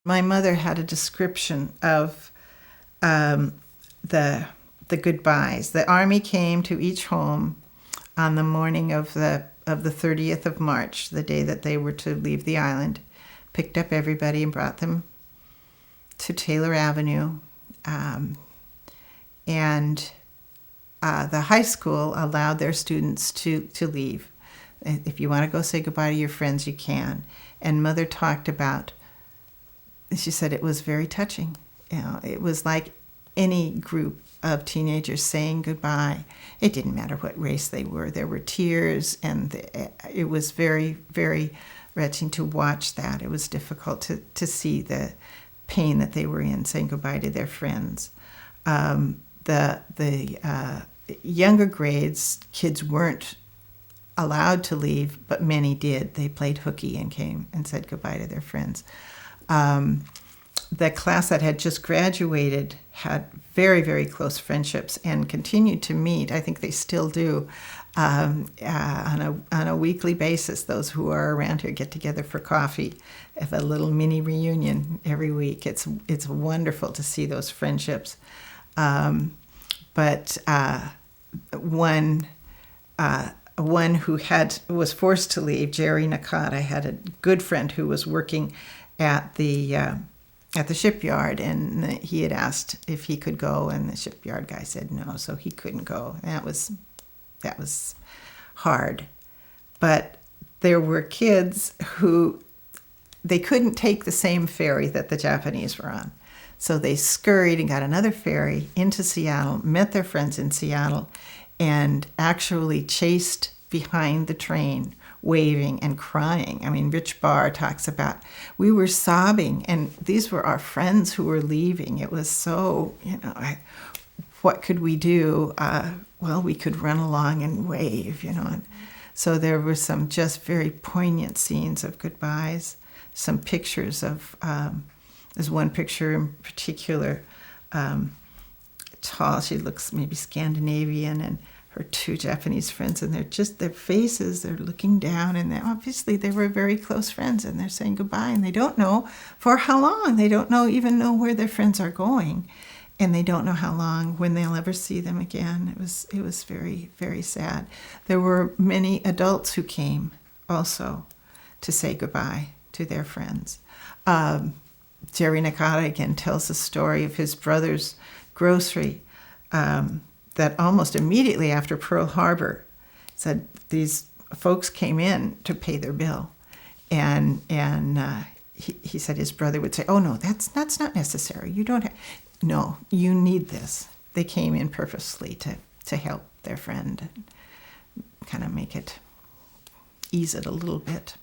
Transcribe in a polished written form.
My mother had a description of the goodbyes. The Army came to each home on the morning of the 30th of March, the day that they were to leave the island, picked up everybody and brought them to Taylor Avenue. And the high school allowed their students to leave. If you want to go say goodbye to your friends, you can. And Mother talked about, she said it was very touching. It was like any group of teenagers saying goodbye. It didn't matter what race they were. There were tears, and it was very, very wrenching to watch that. It was difficult to see the pain that they were in, saying goodbye to their friends. The younger grades, kids weren't allowed to leave, but many did. They played hooky and came and said goodbye to their friends. The class that had just graduated had very, very close friendships and continued to meet. I think they still do on a weekly basis. Those who are around here get together for coffee, have a little mini reunion every week. It's wonderful to see those friendships. But one who was forced to leave, Jerry Nakata, had a good friend who was working at the shipyard, and he had asked if he could go, and the shipyard guy said no, so he couldn't go. That was hard. But there were kids who they couldn't take the same ferry that the Japanese were on. So they scurried and got another ferry into Seattle, met their friends in Seattle, and actually chased behind the train, waving and crying. I mean, Rich Barr talks about, we were sobbing, and these were our friends who were leaving. It was so, what could we do? Well, we could run along and wave, And so there were some just very poignant scenes of goodbyes, some pictures of, there's one picture in particular, tall, she looks maybe Scandinavian, and her two Japanese friends, and their faces, they're looking down, and obviously they were very close friends, and they're saying goodbye, and they don't know for how long. They don't even know where their friends are going, and they don't know how long, when they'll ever see them again. It was very, very sad. There were many adults who came also to say goodbye to their friends. Jerry Nakata again tells the story of his brother's grocery, that almost immediately after Pearl Harbor, said these folks came in to pay their bill, and he said his brother would say, "Oh no, that's not necessary. You don't have, no, you need this." They came in purposely to help their friend and kind of ease it a little bit.